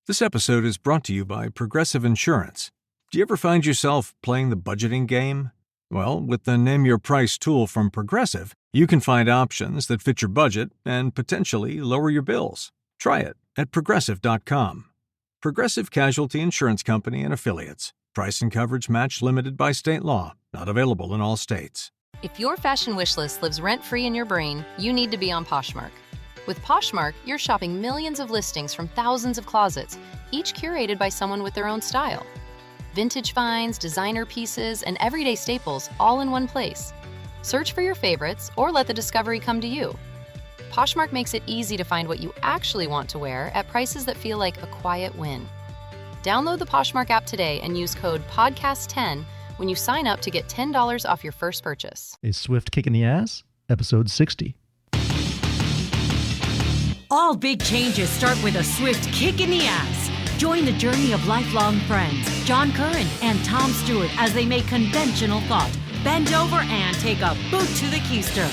This episode is brought to you by Progressive Insurance. Do you ever find yourself playing the budgeting game? Well, with the Name Your Price tool from Progressive, you can find options that fit your budget and potentially lower your bills. Try it at Progressive.com. Progressive Casualty Insurance Company and Affiliates. Price and coverage match limited by state law. Not available in all states. If your fashion wish list lives rent-free in your brain, you need to be on Poshmark. With Poshmark, you're shopping millions of listings from thousands of closets, each curated by someone with their own style. Vintage finds, designer pieces, and everyday staples all in one place. Search for your favorites or let the discovery come to you. Poshmark makes it easy to find what you actually want to wear at prices that feel like a quiet win. Download the Poshmark app today and use code PODCAST10 when you sign up to get $10 off your first purchase. A Swift Kick in the Ass, episode 60. All big changes start with a swift kick in the ass. Join the journey of lifelong friends, John Curren and Tom Stewart, as they make conventional thought bend over and take a boot to the keister.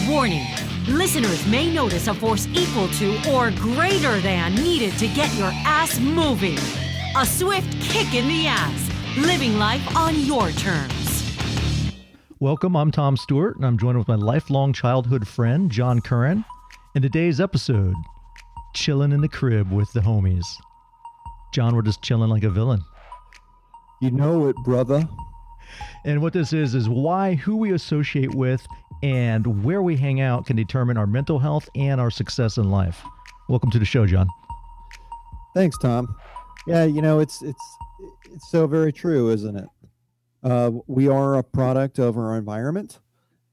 Warning, listeners may notice a force equal to or greater than needed to get your ass moving. A swift kick in the ass, living life on your terms. Welcome, I'm Tom Stewart, and I'm joined with my lifelong childhood friend, John Curren. In today's episode, chillin' in the crib with the homies. John, we're just chilling like a villain. You know it, brother. And what this is why who we associate with and where we hang out can determine our mental health and our success in life. Welcome to the show, John. Thanks, Tom. Yeah, you know, it's so very true, isn't it? We are a product of our environment.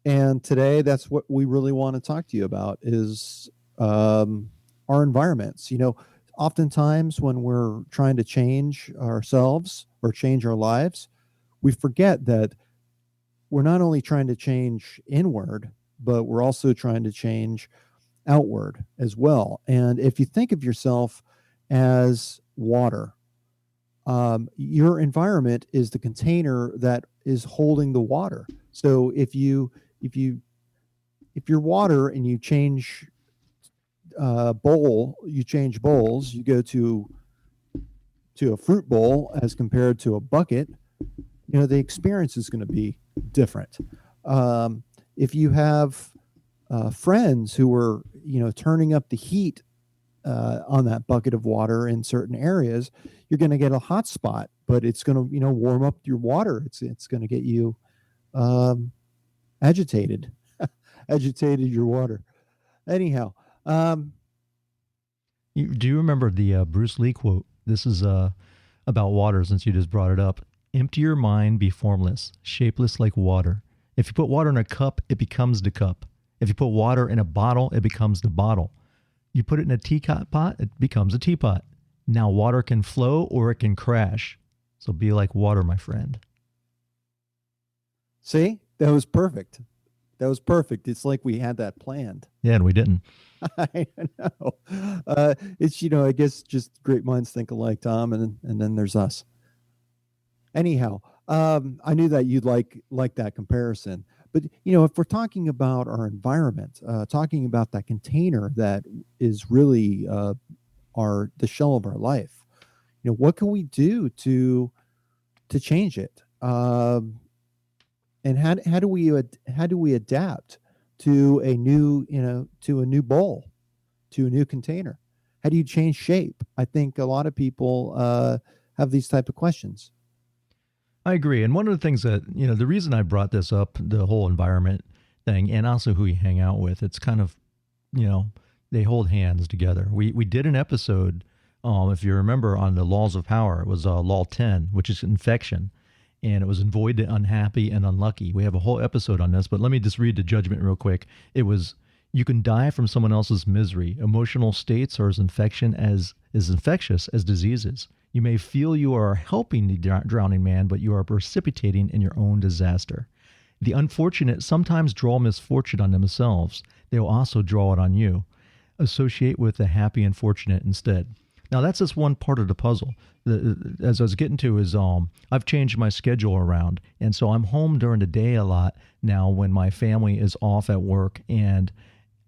And today, that's what we really want to talk to you about is our environments. You know, oftentimes when we're trying to change ourselves or change our lives, we forget that we're not only trying to change inward, but we're also trying to change outward as well. And if you think of yourself as water, your environment is the container that is holding the water. So if you're water and you change you change bowls, you go to a fruit bowl as compared to a bucket, you know, the experience is going to be different. If you have friends who are, you know, turning up the heat on that bucket of water in certain areas, you're going to get a hot spot, but it's going to, you know, warm up your water. It's going to get you agitated your water. Anyhow, do you remember the Bruce Lee quote? This is about water, since you just brought it up. Empty your mind, be formless, shapeless like water. If you put water in a cup, it becomes the cup. If you put water in a bottle, it becomes the bottle. You put it in a teapot, it becomes a teapot. Now water can flow or it can crash. So be like water, my friend. See, that was perfect. It's like we had that planned. Yeah, and we didn't. I know. It's, you know, I guess just great minds think alike, Tom, and then there's us. Anyhow, I knew that you'd like that comparison. But, you know, if we're talking about our environment, talking about that container that is really the shell of our life, you know, what can we do to change it? And how do we adapt to a new bowl, to a new container? How do you change shape? I think a lot of people have these type of questions. I agree. And one of the things that, you know, the reason I brought this up, the whole environment thing, and also who you hang out with, it's kind of, you know, they hold hands together. We did an episode, if you remember, on the laws of power. It was law 10, which is infection. And it was avoid the unhappy and unlucky. We have a whole episode on this, but let me just read the judgment real quick. It was, you can die from someone else's misery. Emotional states are as infectious as diseases. You may feel you are helping the drowning man, but you are precipitating in your own disaster. The unfortunate sometimes draw misfortune on themselves. They will also draw it on you. Associate with the happy and fortunate instead. Now, that's just one part of the puzzle. As I was getting to is, I've changed my schedule around, and so I'm home during the day a lot now when my family is off at work, and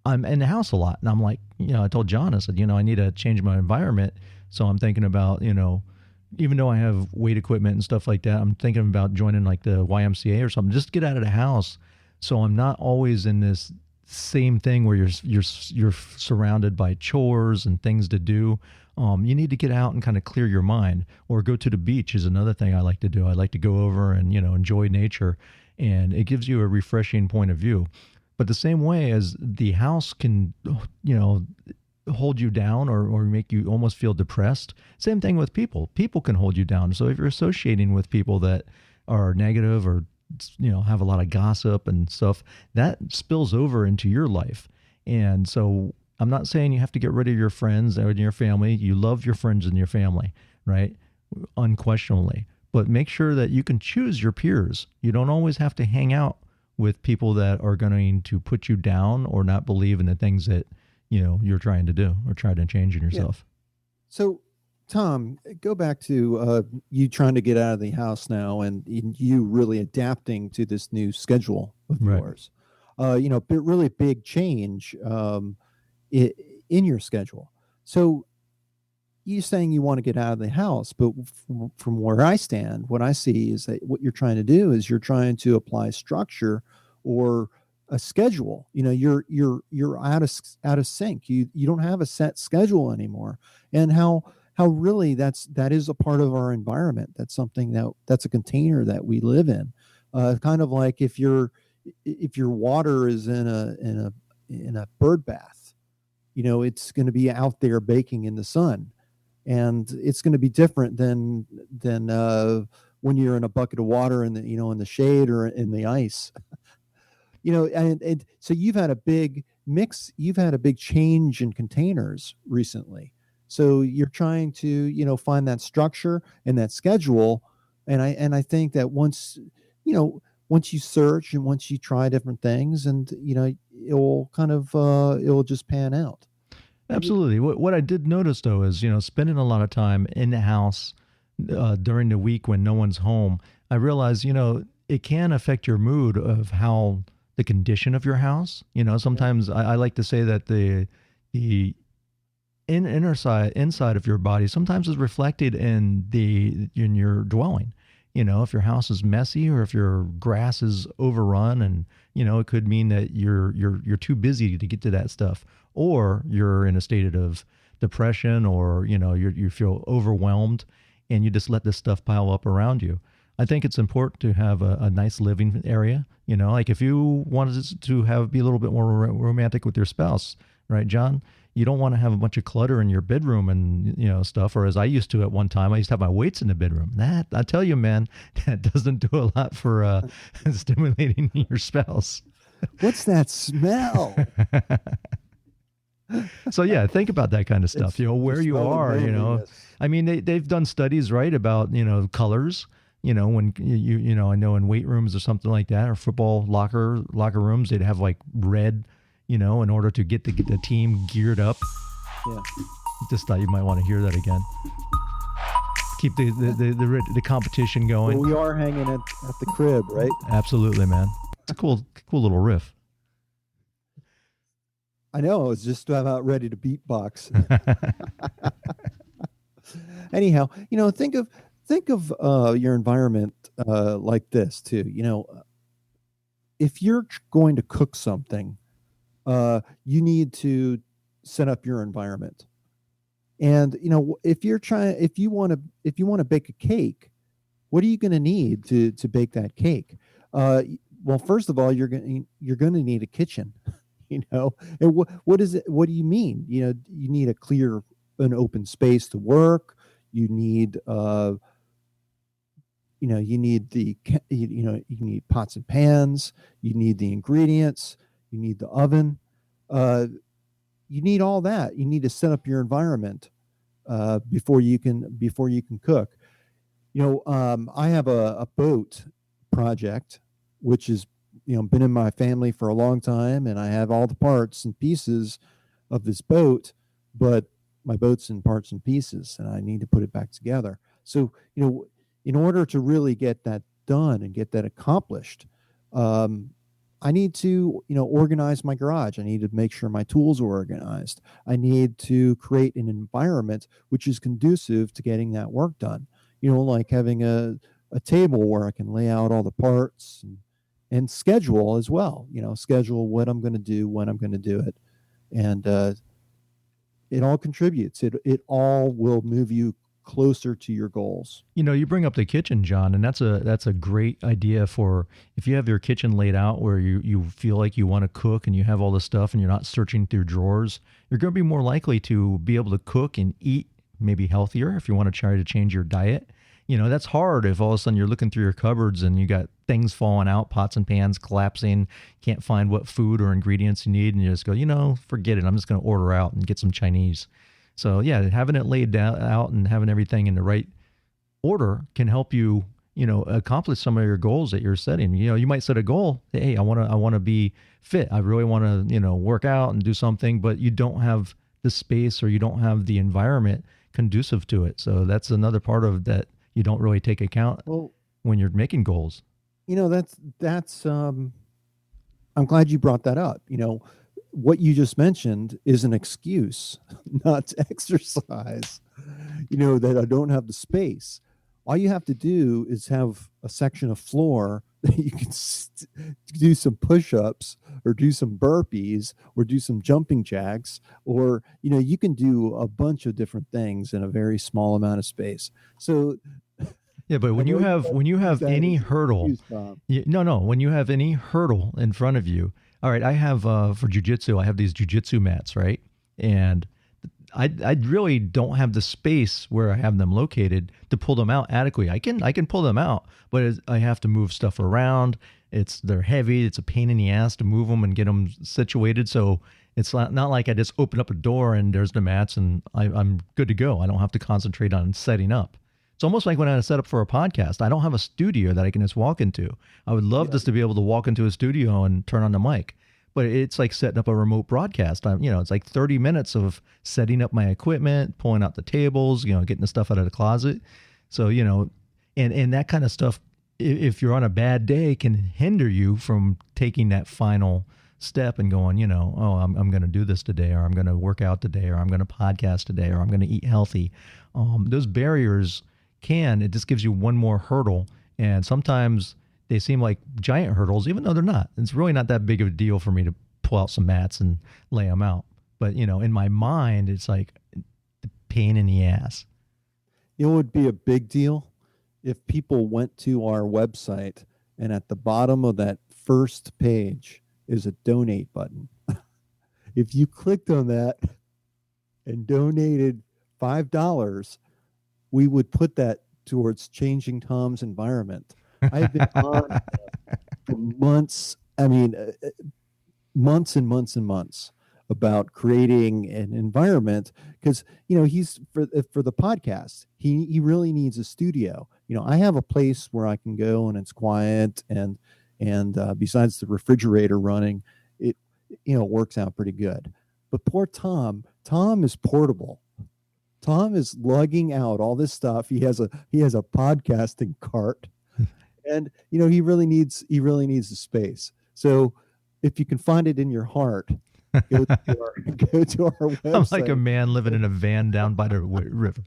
I'm in the house a lot. And I'm like, you know, I told John, I said, you know, I need to change my environment So I'm thinking about, even though I have weight equipment and stuff like that, I'm thinking about joining like the YMCA or something, just to get out of the house. So I'm not always in this same thing where you're surrounded by chores and things to do. You need to get out and kind of clear your mind, or go to the beach is another thing I like to do. I like to go over and, enjoy nature, and it gives you a refreshing point of view. But the same way as the house can, hold you down or make you almost feel depressed. Same thing with people. People can hold you down. So if you're associating with people that are negative or, have a lot of gossip and stuff, that spills over into your life. And so I'm not saying you have to get rid of your friends or your family. You love your friends and your family, right? Unquestionably. But make sure that you can choose your peers. You don't always have to hang out with people that are going to put you down or not believe in the things that you're trying to do or try to change in yourself. Yeah. So, Tom, go back to you trying to get out of the house now, and you really adapting to this new schedule of yours. Really big change in your schedule. So, you saying you want to get out of the house, but from where I stand, what I see is that what you're trying to do is you're trying to apply structure or a schedule. You're out of sync. You don't have a set schedule anymore. And how really that is a part of our environment. That's something that's a container that we live in. Kind of like if your water is in a bird bath, it's going to be out there baking in the sun, and it's going to be different than when you're in a bucket of water in the shade or in the ice. And so you've had a big change in containers recently. So you're trying to, find that structure and that schedule. And I think that once you search and once you try different things, and, it'll just pan out. Absolutely. What I did notice though is, spending a lot of time in the house during the week when no one's home, I realized, it can affect your mood of how the condition of your house. Sometimes I like to say that the inside of your body sometimes is reflected in your dwelling. If your house is messy or if your grass is overrun, and it could mean that you're too busy to get to that stuff, or you're in a state of depression, or you feel overwhelmed and you just let this stuff pile up around you. I think it's important to have a nice living area. Like if you wanted to be a little bit more romantic with your spouse, right, John? You don't want to have a bunch of clutter in your bedroom and, stuff. Or as I used to at one time, I used to have my weights in the bedroom. That, I tell you, man, that doesn't do a lot for stimulating your spouse. What's that smell? So yeah, think about that kind of stuff. Where you are. I mean, they've done studies, right, about colors. When I know in weight rooms or something like that, or football locker rooms, they'd have like red, in order to get the team geared up. Yeah. Just thought you might want to hear that again. Keep the competition going. Well, we are hanging at the crib, right? Absolutely, man. It's a cool little riff. I know. I was just about ready to beatbox. Anyhow, think of your environment like this too. If you're going to cook something, you need to set up your environment. And if you want to bake a cake, what are you going to need to bake that cake? Well, first of all, you're going to need a kitchen. And what is it? What do you mean? You need an open space to work. You need you need pots and pans. You need the ingredients. You need the oven. You need all that. You need to set up your environment before you can cook. I have a boat project, which is been in my family for a long time, and I have all the parts and pieces of this boat, but my boat's in parts and pieces, and I need to put it back together. So in order to really get that done and get that accomplished, I need to, organize my garage. I need to make sure my tools are organized. I need to create an environment which is conducive to getting that work done. Like having a table where I can lay out all the parts and schedule as well, schedule what I'm going to do, when I'm going to do it. And it all contributes. It all will move you closer to your goals. You bring up the kitchen, John, and that's a great idea for if you have your kitchen laid out where you feel like you want to cook and you have all the stuff and you're not searching through drawers, you're going to be more likely to be able to cook and eat maybe healthier if you want to try to change your diet. That's hard if all of a sudden you're looking through your cupboards and you got things falling out, pots and pans collapsing, can't find what food or ingredients you need, and you just go, forget it. I'm just going to order out and get some Chinese. So yeah, having it laid out and having everything in the right order can help you, accomplish some of your goals that you're setting. You might set a goal, hey, I want to be fit. I really want to, work out and do something, but you don't have the space or you don't have the environment conducive to it. So that's another part of that you don't really take account when you're making goals. That's I'm glad you brought that up. What you just mentioned is an excuse not to exercise, that I don't have the space. All you have to do is have a section of floor that you can do some push-ups or do some burpees or do some jumping jacks, or, you can do a bunch of different things in a very small amount of space. So yeah, but when you have any hurdle, when you have any hurdle in front of you, all right, I have for jujitsu, I have these jujitsu mats, right? And I really don't have the space where I have them located to pull them out adequately. I can pull them out, but I have to move stuff around. They're heavy. It's a pain in the ass to move them and get them situated. So it's not like I just open up a door and there's the mats and I'm good to go. I don't have to concentrate on setting up. It's almost like when I set up for a podcast. I don't have a studio that I can just walk into. I would love just to be able to walk into a studio and turn on the mic. But it's like setting up a remote broadcast. It's like 30 minutes of setting up my equipment, pulling out the tables, getting the stuff out of the closet. So, and that kind of stuff, if you're on a bad day, can hinder you from taking that final step and going, I'm going to do this today, or I'm going to work out today, or I'm going to podcast today, or I'm going to eat healthy. Those barriers it just gives you one more hurdle. And sometimes they seem like giant hurdles, even though they're not. It's really not that big of a deal for me to pull out some mats and lay them out. But, in my mind, it's like the pain in the ass. It would be a big deal if people went to our website and at the bottom of that first page is a donate button. If you clicked on that and donated $5, we would put that towards changing Tom's environment. I've been on for months. Months and months and months about creating an environment because, he's for the podcast. He really needs a studio. I have a place where I can go and it's quiet and besides the refrigerator running, it works out pretty good. But poor Tom is portable. Tom is lugging out all this stuff. He has a podcasting cart. And he really needs the space. So if you can find it in your heart, go to our website. I'm like a man living in a van down by the river.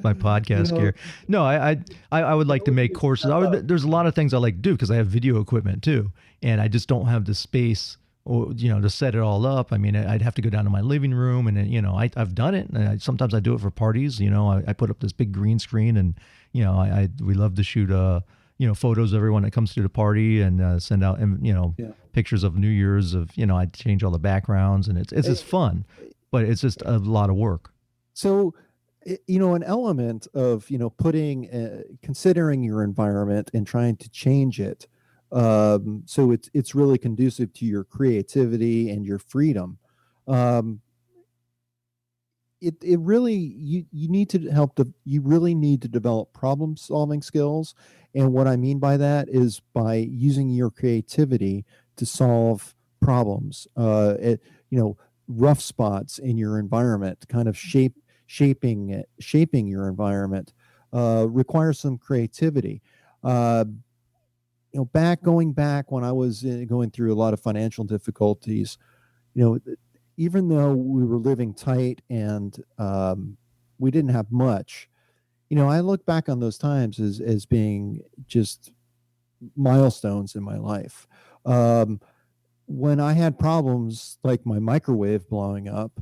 My podcast gear. No, I would like to make courses. There's a lot of things I like to do because I have video equipment too, and I just don't have the space to set it all up. I'd have to go down to my living room and I've done it. And sometimes I do it for parties. I put up this big green screen and, we love to shoot, photos of everyone that comes to the party and send out, pictures of New Year's I change all the backgrounds and it's just fun, but it's just a lot of work. So, an element of, considering your environment and trying to change it. So it's really conducive to your creativity and your freedom. It really, you need to you really need to develop problem solving skills. And what I mean by that is by using your creativity to solve problems, rough spots in your environment, kind of shaping your environment, requires some creativity. going back when I was going through a lot of financial difficulties, even though we were living tight and we didn't have much, I look back on those times as being just milestones in my life. When I had problems like my microwave blowing up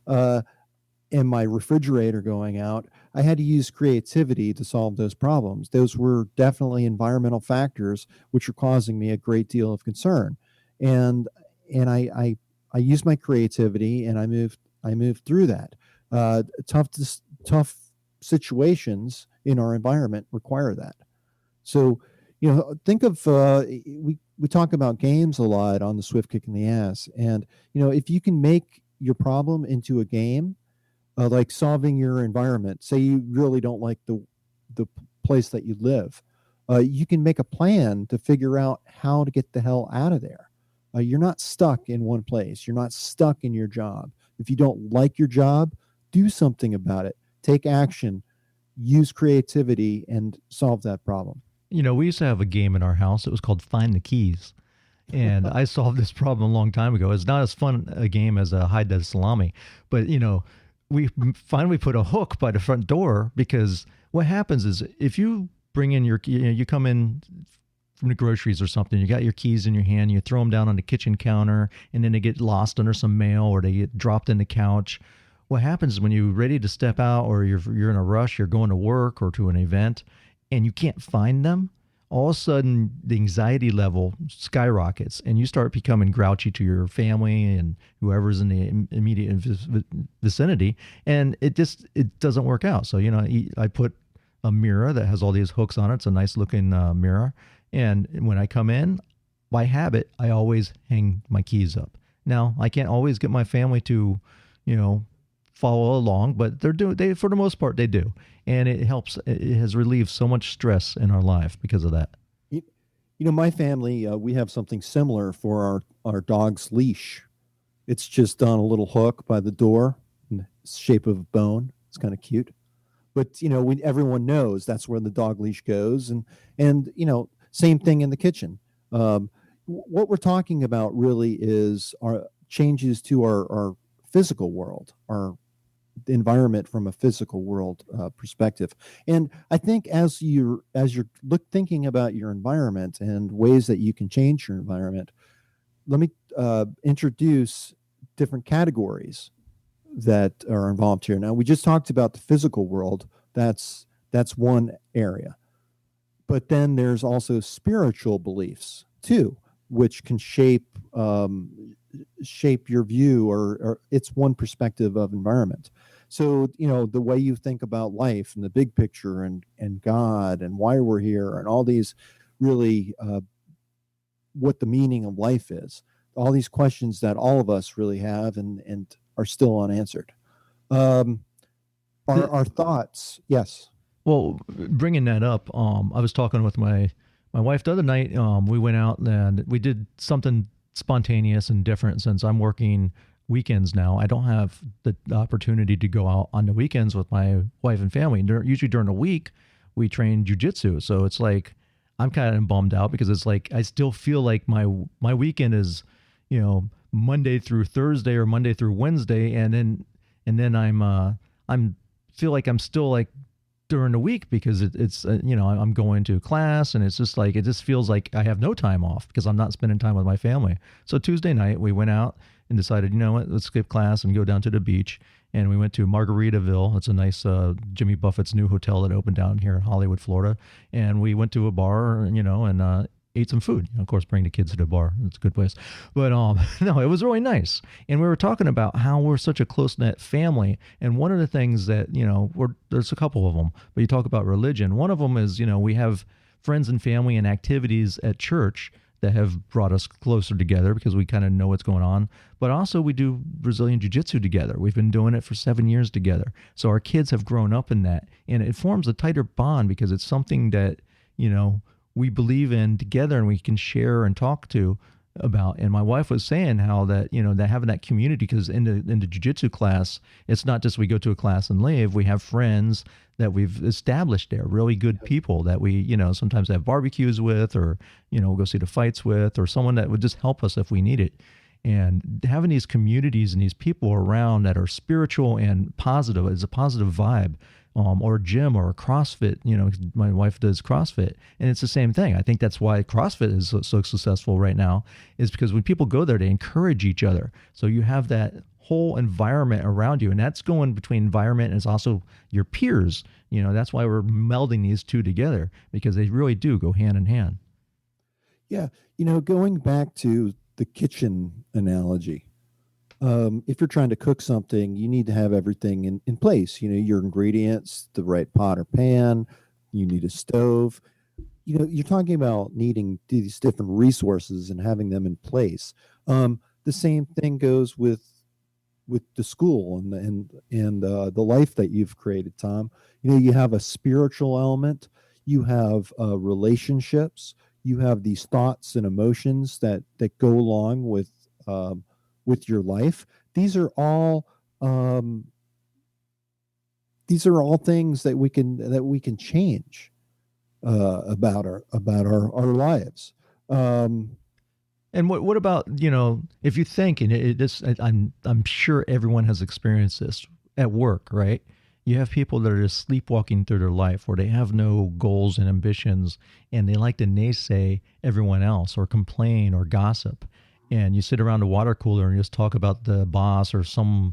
and my refrigerator going out, I had to use creativity to solve those problems. Those were definitely environmental factors which were causing me a great deal of concern. And I used my creativity and I moved through that. Tough situations in our environment require that. So, think of we talk about games a lot on the Swift Kick in the Ass, and if you can make your problem into a game, like solving your environment. Say you really don't like the place that you live, you can make a plan to figure out how to get the hell out of there. You're not stuck in one place. You're not stuck in your job. If you don't like your job, do something about it. Take action. Use creativity and solve that problem. We used to have a game in our house. It was called Find the Keys. And I solved this problem a long time ago. It's not as fun a game as a hide the salami, but we finally put a hook by the front door, because what happens is if you bring in you come in from the groceries or something, you got your keys in your hand, you throw them down on the kitchen counter, and then they get lost under some mail or they get dropped in the couch. What happens is when you're ready to step out or you're in a rush, you're going to work or to an event, and you can't find them, all of a sudden the anxiety level skyrockets and you start becoming grouchy to your family and whoever's in the immediate vicinity. And it doesn't work out. So, I put a mirror that has all these hooks on it. It's a nice looking mirror. And when I come in, by habit, I always hang my keys up. Now, I can't always get my family to, follow along, but they for the most part, they do. And it helps. It has relieved so much stress in our life because of that. My family, we have something similar for our dog's leash. It's just on a little hook by the door in the shape of a bone. It's kind of cute. But, everyone knows that's where the dog leash goes. And same thing in the kitchen. What we're talking about really is our changes to our physical world, our environment from a physical world perspective. And I think as you're thinking about your environment and ways that you can change your environment, let me introduce different categories that are involved here. Now, we just talked about the physical world. That's one area. But then there's also spiritual beliefs too, which can shape your view, or it's one perspective of environment. So, the way you think about life and the big picture and God and why we're here and all these really what the meaning of life is, all these questions that all of us really have and are still unanswered. Our thoughts. Yes. Well, bringing that up, I was talking with my wife the other night. We went out and we did something spontaneous and different. Since I'm working weekends now, I don't have the opportunity to go out on the weekends with my wife and family. Usually during the week, we train jujitsu. So it's like I'm kind of bummed out because it's like I still feel like my weekend is, Monday through Thursday or Monday through Wednesday, and then I'm feel like I'm still like during the week because it's I'm going to class, and it's just like it just feels like I have no time off because I'm not spending time with my family. So Tuesday night we went out and decided, let's skip class and go down to the beach. And we went to Margaritaville. It's a nice Jimmy Buffett's new hotel that opened down here in Hollywood, Florida. And we went to a bar, and ate some food. Of course, bring the kids to the bar. It's a good place. But no, it was really nice. And we were talking about how we're such a close-knit family. And one of the things that, there's a couple of them, but you talk about religion. One of them is, we have friends and family and activities at church that have brought us closer together because we kind of know what's going on. But also we do Brazilian Jiu-Jitsu together. We've been doing it for 7 years together. So our kids have grown up in that. And it forms a tighter bond because it's something that, we believe in together and we can share and talk to about. And my wife was saying how that, that having that community, because in the jiu-jitsu class, it's not just we go to a class and leave. We have friends that we've established there, really good people that we, sometimes have barbecues with, or, go see the fights with, or someone that would just help us if we need it. And having these communities and these people around that are spiritual and positive is a positive vibe. Or a gym or a CrossFit, my wife does CrossFit, and it's the same thing. I think that's why CrossFit is so successful right now, is because when people go there, they encourage each other. So you have that whole environment around you, and that's going between environment and it's also your peers. That's why we're melding these two together, because they really do go hand in hand. Yeah. Going back to the kitchen analogy, if you're trying to cook something, you need to have everything in place. Your ingredients, the right pot or pan, you need a stove. You're talking about needing these different resources and having them in place. The same thing goes with the school and the life that you've created, Tom. You have a spiritual element, you have relationships, you have these thoughts and emotions that go along with your life. These are all things that we can change about our lives. And what about, if you think, and I'm sure everyone has experienced this at work, right? You have people that are just sleepwalking through their life, where they have no goals and ambitions, and they like to naysay everyone else or complain or gossip. And you sit around a water cooler and just talk about the boss or some,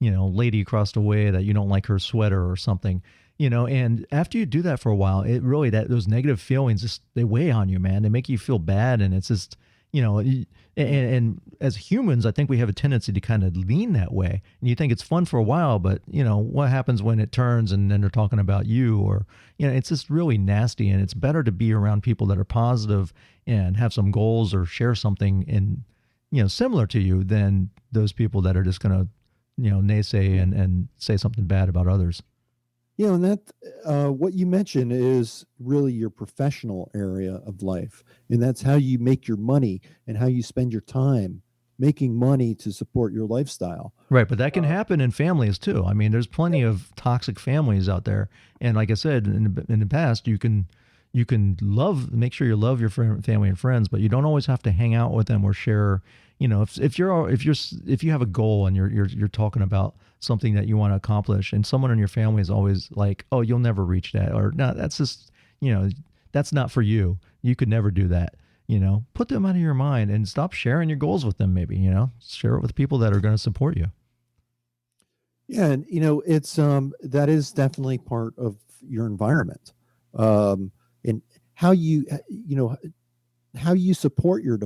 lady across the way that you don't like her sweater or something, and after you do that for a while, it really, those negative feelings, just, they weigh on you, man. They make you feel bad. And it's just, and as humans, I think we have a tendency to kind of lean that way. And you think it's fun for a while, but what happens when it turns and then they're talking about you, or, it's just really nasty. And it's better to be around people that are positive and have some goals or share something in, similar to you, than those people that are just going to, naysay and say something bad about others. And that what you mentioned is really your professional area of life, and that's how you make your money and how you spend your time making money to support your lifestyle. Right, but that can happen in families too. I mean, there's plenty of toxic families out there, and like I said in the past, you can make sure you love your family and friends, but you don't always have to hang out with them or share. If you have a goal and you're talking about something that you want to accomplish, and someone in your family is always like, "Oh, you'll never reach that," or "No, that's just that's not for you. You could never do that." Put them out of your mind and stop sharing your goals with them. Maybe share it with people that are going to support you. Yeah, and it's that is definitely part of your environment, and how you how you support your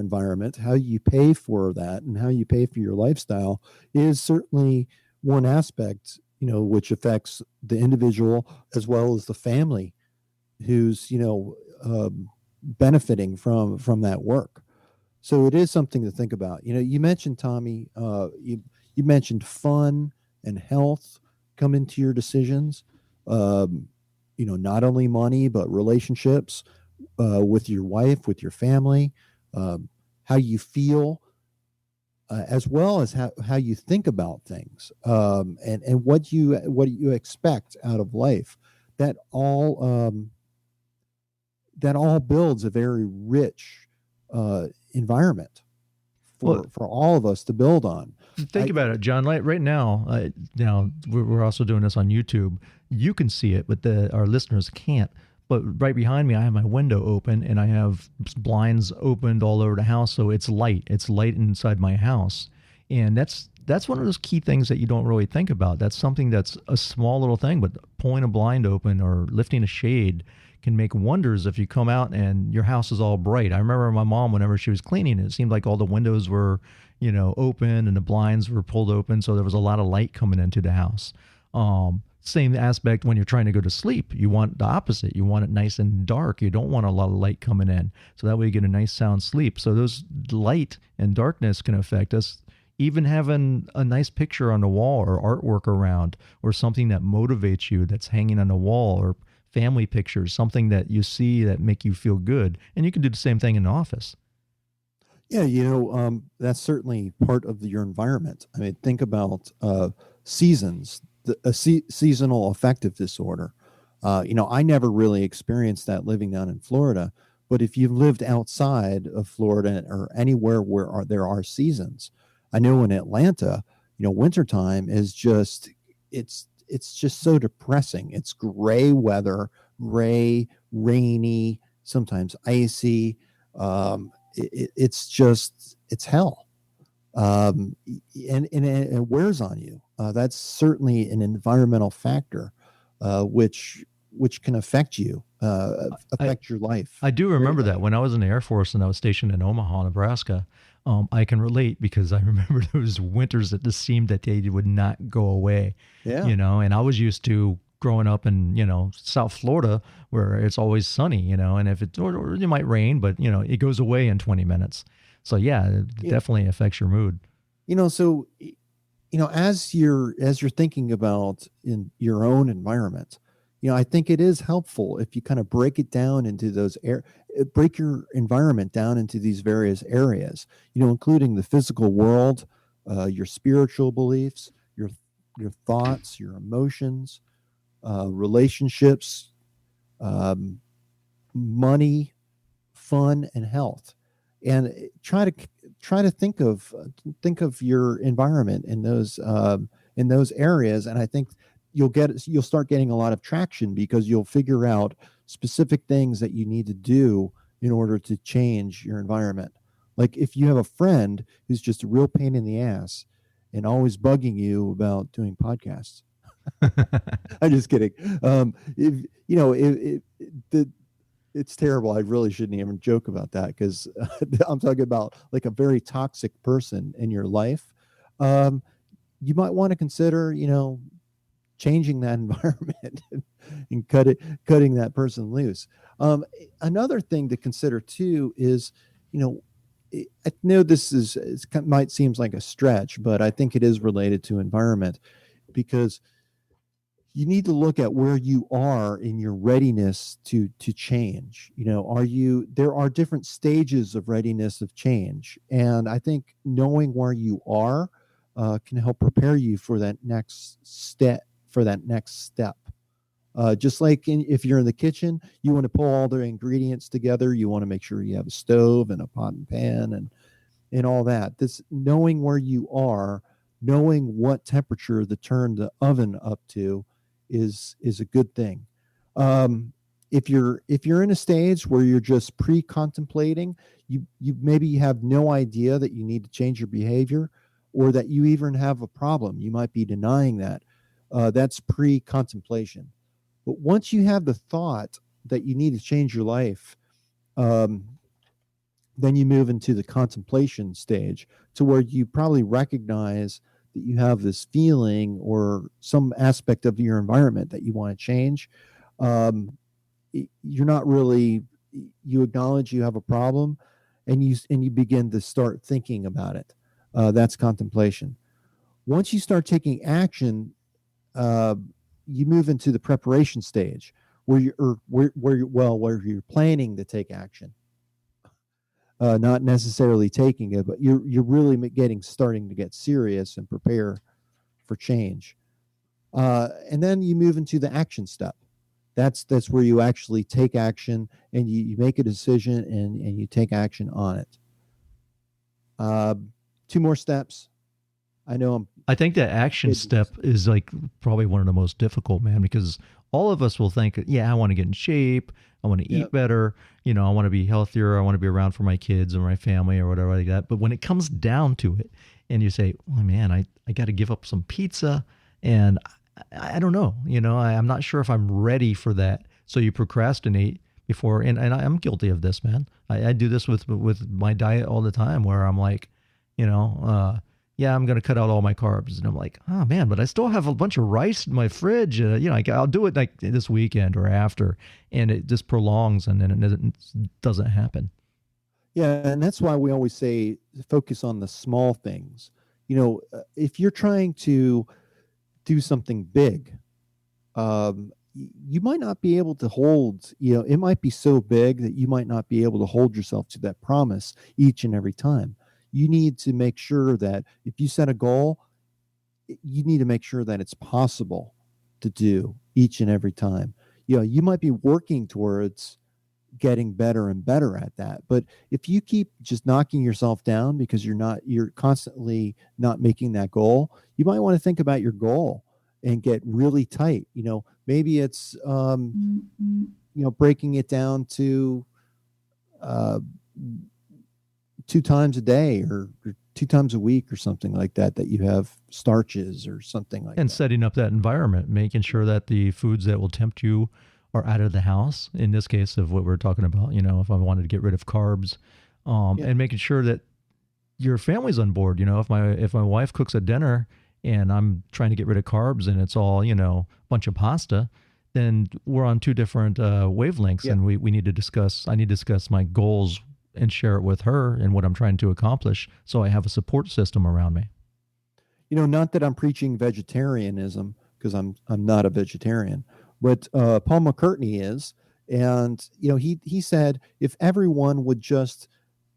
environment, how you pay for that, and how you pay for your lifestyle is certainly one aspect, which affects the individual as well as the family who's benefiting from that work. So it is something to think about. You mentioned, Tommy, you mentioned fun and health come into your decisions. Not only money, but relationships with your wife, with your family, how you feel, as well as how you think about things, and what you expect out of life. That all builds a very rich environment for all of us to build on. Think about it, John. Right now, we're also doing this on YouTube. You can see it, but our listeners can't. But right behind me, I have my window open, and I have blinds opened all over the house, so it's light. It's light inside my house, and that's one of those key things that you don't really think about. That's something that's a small little thing, but pulling a blind open or lifting a shade can make wonders if you come out and your house is all bright. I remember my mom, whenever she was cleaning, it seemed like all the windows were, open and the blinds were pulled open, so there was a lot of light coming into the house. Same aspect when you're trying to go to sleep. You want the opposite. You want it nice and dark. You don't want a lot of light coming in. So that way you get a nice sound sleep. So those light and darkness can affect us. Even having a nice picture on the wall or artwork around, or something that motivates you that's hanging on the wall, or family pictures, something that you see that make you feel good. And you can do the same thing in the office. Yeah, that's certainly part of your environment. I mean, think about seasons, seasonal affective disorder. I never really experienced that living down in Florida, but if you've lived outside of Florida or anywhere where there are seasons, I know in Atlanta, wintertime is just it's just so depressing. It's gray weather, gray, rainy, sometimes icy. It's hell, and it wears on you. That's certainly an environmental factor, which can affect you, I, affect your life. I do remember that Greatly. when I was in the Air Force and I was stationed in Omaha, Nebraska. I can relate because I remember those winters that just seemed that they would not go away, Yeah. and I was used to growing up in, South Florida where it's always sunny, and if or it might rain, but, it goes away in 20 minutes. So yeah, it You, definitely affects your mood. so as you're thinking about in your own environment, I think it is helpful if you kind of break it down into break your environment down into these various areas, including the physical world, your spiritual beliefs, your thoughts, your emotions, relationships, um, money, fun, and health, and try to think of your environment in those areas, and I think you'll start getting a lot of traction because you'll figure out specific things that you need to do in order to change your environment. Like if you have a friend who's just a real pain in the ass and always bugging you about doing podcasts. I'm just kidding. If the it's terrible. I really shouldn't even joke about that because I'm talking about like a very toxic person in your life. Um, you might want to consider, changing that environment and cutting that person loose. Another thing to consider too is, you know, I know might seems like a stretch, but I think it is related to environment because you need to look at where you are in your readiness to change. There are different stages of readiness of change, and I think knowing where you are can help prepare you for that next step. Just like if you're in the kitchen, you want to pull all the ingredients together. You want to make sure you have a stove and a pot and pan and all that. This knowing where you are, knowing what temperature to turn the oven up to is a good thing. If you're in a stage where you're just pre-contemplating, you maybe have no idea that you need to change your behavior or that you even have a problem. You might be denying that. That's pre-contemplation. But once you have the thought that you need to change your life, um, then you move into the contemplation stage to where you probably recognize that you have this feeling or some aspect of your environment that you want to change. Um, you're not really, you acknowledge you have a problem and you begin to start thinking about it. That's contemplation. Once you start taking action, uh, you move into the preparation stage where where you're planning to take action, not necessarily taking it, but you're really starting to get serious and prepare for change. And then you move into the action step. That's where you actually take action and you make a decision and you take action on it. Uh, two more steps. I know I'm. I think that action step is like probably one of the most difficult, man, because all of us will think, yeah, I want to get in shape. I want to eat Yep. better. I want to be healthier. I want to be around for my kids or my family or whatever like that. But when it comes down to it and you say, oh man, I got to give up some pizza and I don't know, I'm not sure if I'm ready for that. So you procrastinate before, and I'm guilty of this, man. I do this with my diet all the time where I'm like, yeah, I'm going to cut out all my carbs. And I'm like, oh man, but I still have a bunch of rice in my fridge. I'll do it like this weekend or after. And it just prolongs and then it doesn't happen. Yeah, and that's why we always say focus on the small things. If you're trying to do something big, you might not be able to hold, it might be so big that you might not be able to hold yourself to that promise each and every time. You need to make sure that if you set a goal, you need to make sure that it's possible to do each and every time. You might be working towards getting better and better at that, but if you keep just knocking yourself down because you're constantly not making that goal, you might want to think about your goal and get really tight. Maybe it's breaking it down to 2 times a day or 2 times a week or something like that you have starches or something like and that. setting up that environment, making sure that the foods that will tempt you are out of the house. In this case of what we're talking about, if I wanted to get rid of carbs, and making sure that your family's on board. If my wife cooks a dinner and I'm trying to get rid of carbs and it's all, bunch of pasta, then we're on two different wavelengths. Yeah. And we need to discuss, I need to discuss my goals and share it with her and what I'm trying to accomplish, so I have a support system around me. Not that I'm preaching vegetarianism, because I'm not a vegetarian, but Paul McCartney is. And, he said if everyone would just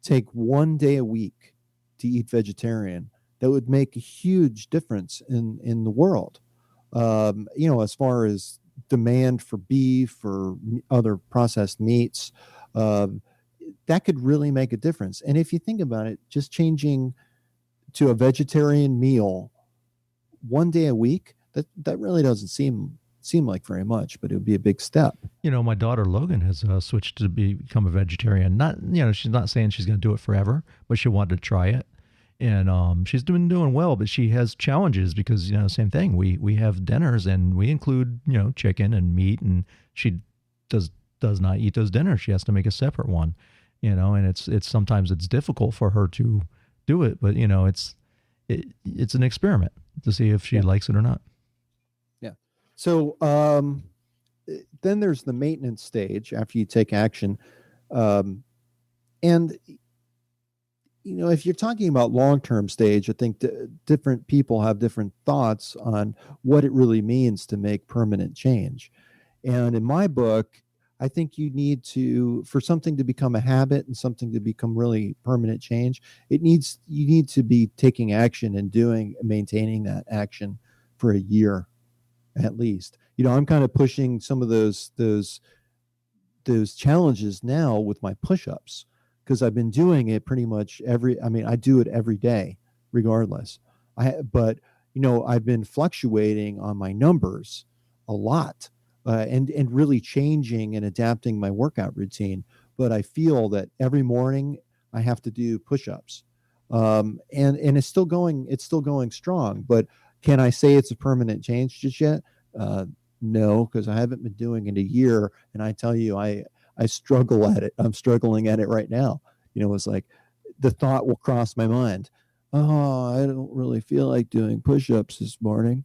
take one day a week to eat vegetarian, that would make a huge difference in the world. As far as demand for beef or other processed meats, that could really make a difference. And if you think about it, just changing to a vegetarian meal one day a week, that really doesn't seem like very much, but it would be a big step. My daughter Logan has switched to become a vegetarian. Not, she's not saying she's going to do it forever, but she wanted to try it. And she's been doing well, but she has challenges because, same thing. We have dinners and we include, chicken and meat, and she does not eat those dinners. She has to make a separate one, and it's sometimes it's difficult for her to do it, but it's an experiment to see if she likes it or not. Yeah. So then there's the maintenance stage after you take action. And if you're talking about long-term stage, I think different people have different thoughts on what it really means to make permanent change. And in my book, I think you need to, for something to become a habit and something to become really permanent change, you need to be taking action and maintaining that action for a year at least. I'm kind of pushing some of those challenges now with my push-ups, because I've been doing it pretty much I do it every day regardless. But I've been fluctuating on my numbers a lot. And really changing and adapting my workout routine. But I feel that every morning I have to do push-ups. And it's still going strong. But can I say it's a permanent change just yet? No, because I haven't been doing it a year. And I tell you, I struggle at it. I'm struggling at it right now. It's like the thought will cross my mind. Oh, I don't really feel like doing push-ups this morning.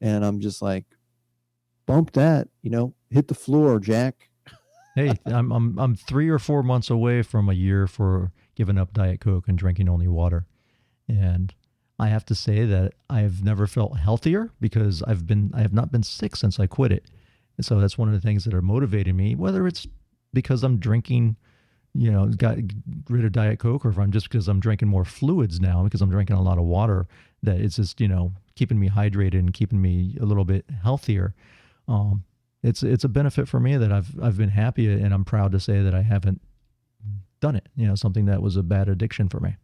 And I'm just like, bump that, hit the floor, Jack. Hey, I'm 3 or 4 months away from a year for giving up Diet Coke and drinking only water. And I have to say that I've never felt healthier because I have not been sick since I quit it. And so that's one of the things that are motivating me, whether it's because I'm drinking, got rid of Diet Coke, or if I'm just because I'm drinking more fluids now because I'm drinking a lot of water, that it's just, keeping me hydrated and keeping me a little bit healthier. It's a benefit for me that I've been happy, and I'm proud to say that I haven't done it, something that was a bad addiction for me.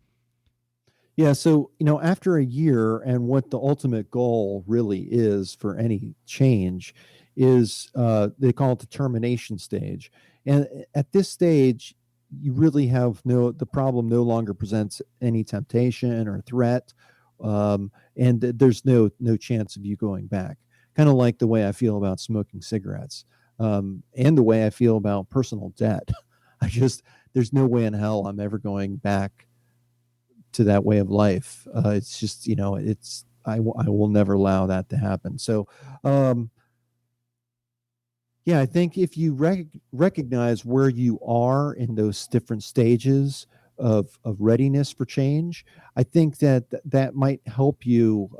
Yeah. So, after a year, and what the ultimate goal really is for any change is, they call it the termination stage. And at this stage, you really have the problem no longer presents any temptation or threat. And there's no chance of you going back. Kind of like the way I feel about smoking cigarettes, and the way I feel about personal debt. There's no way in hell I'm ever going back to that way of life. It's just, I will never allow that to happen. So, I think if you recognize where you are in those different stages of readiness for change, I think that might help you,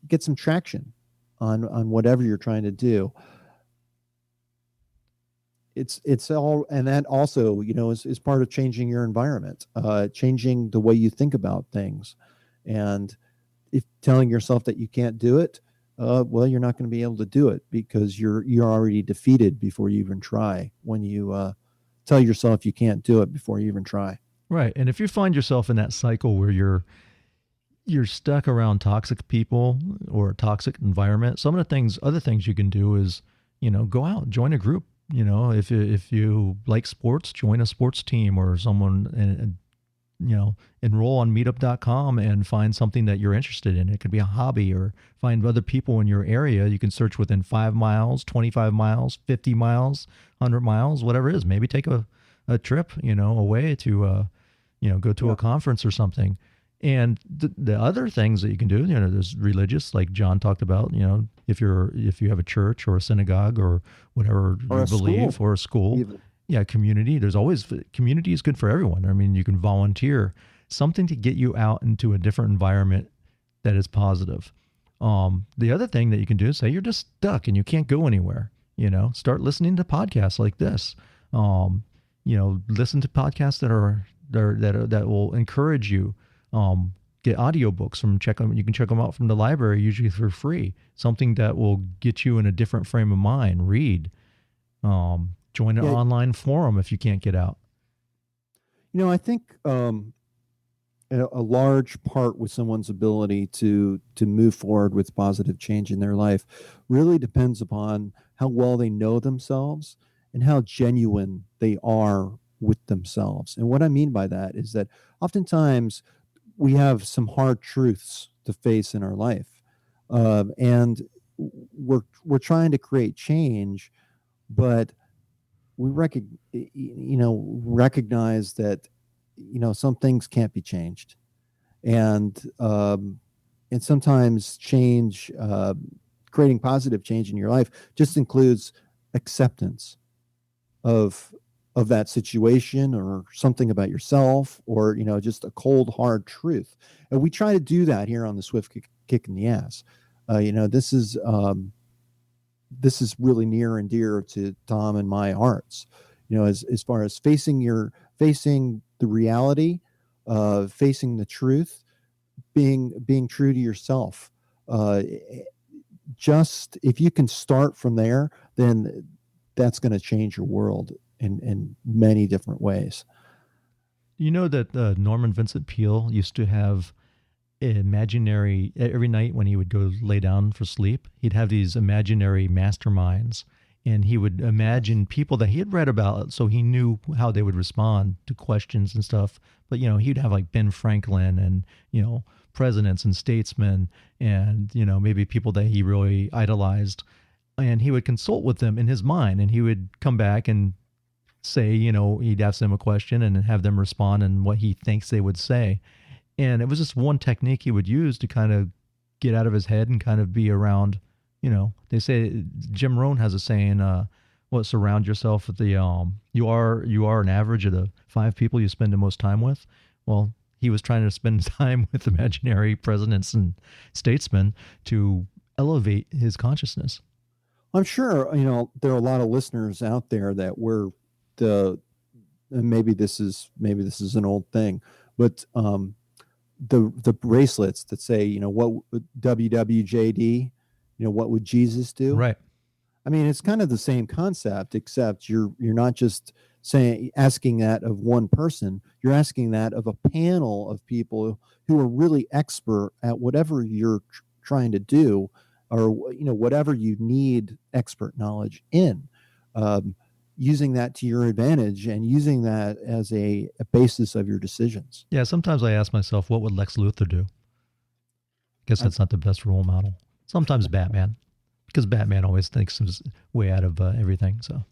get some traction on whatever you're trying to do. It's all, and that also, is part of changing your environment, changing the way you think about things. And if telling yourself that you can't do it, well, you're not going to be able to do it, because you're already defeated before you even try, when you tell yourself you can't do it before you even try. Right. And if you find yourself in that cycle where you're stuck around toxic people or a toxic environment, some of the other things you can do is, go out, join a group. If you like sports, join a sports team or someone, and enroll on meetup.com and find something that you're interested in. It could be a hobby, or find other people in your area. You can search within 5 miles, 25 miles, 50 miles, 100 miles, whatever it is. Maybe take a trip, away to, go to a conference or something. And the other things that you can do, there's religious, like John talked about, if you have a church or a synagogue or whatever Or you a believe, school, or a school. even. Yeah, community. Community is good for everyone. I mean, you can volunteer, something to get you out into a different environment that is positive. The other thing that you can do is say you're just stuck and you can't go anywhere. Start listening to podcasts like this. Listen to podcasts that will encourage you. Get audiobooks you can check them out from the library, usually for free. Something that will get you in a different frame of mind. Read. Join an online forum if you can't get out. I think a large part with someone's ability to move forward with positive change in their life really depends upon how well they know themselves and how genuine they are with themselves. And what I mean by that is that oftentimes we have some hard truths to face in our life, and we're trying to create change, but we recognize that some things can't be changed, and sometimes change, creating positive change in your life, just includes acceptance of that situation, or something about yourself, or just a cold hard truth. And we try to do that here on the Swift Kick in the Ass. This is really near and dear to Tom and my hearts, as far as facing the reality, facing the truth, being true to yourself. Just if you can start from there, then that's going to change your world in many different ways. You know that Norman Vincent Peale used to have imaginary, every night when he would go lay down for sleep, he'd have these imaginary masterminds, and he would imagine people that he had read about, so he knew how they would respond to questions and stuff. But he'd have like Ben Franklin and presidents and statesmen, and maybe people that he really idolized, and he would consult with them in his mind, and he would come back and say, he'd ask them a question and have them respond and what he thinks they would say. And it was just one technique he would use to kind of get out of his head and kind of be around, they say, Jim Rohn has a saying, surround yourself with you are an average of the 5 people you spend the most time with. Well, he was trying to spend time with imaginary presidents and statesmen to elevate his consciousness. I'm sure, there are a lot of listeners out there that were maybe this is an old thing, but the bracelets that say, what WWJD, what would Jesus do? Right. I mean, it's kind of the same concept, except you're not just asking that of one person. You're asking that of a panel of people who are really expert at whatever you're trying to do, or whatever you need expert knowledge in. Using that to your advantage and using that as a basis of your decisions. Yeah, sometimes I ask myself, what would Lex Luthor do? Guess that's not the best role model. Sometimes Batman, because Batman always thinks his way out of everything. So,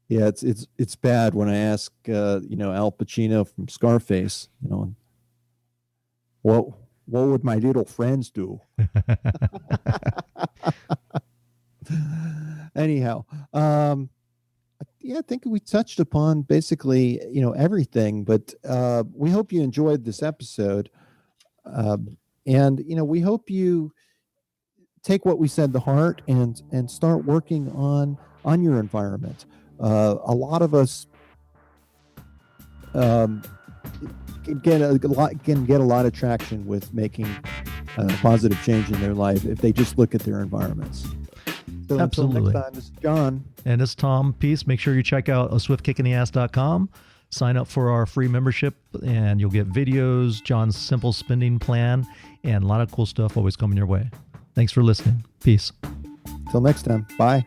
yeah, it's bad when I ask Al Pacino from Scarface, what would my little friends do? Anyhow, I think we touched upon basically, everything, but we hope you enjoyed this episode. And, we hope you take what we said to heart and start working on your environment. A lot of us can get a lot of traction with making positive change in their life if they just look at their environments. So Absolutely. Until next time, this is John. And this is Tom. Peace. Make sure you check out aswiftkickintheass.com. Sign up for our free membership, and you'll get videos, John's simple spending plan, and a lot of cool stuff always coming your way. Thanks for listening. Peace. Till next time. Bye.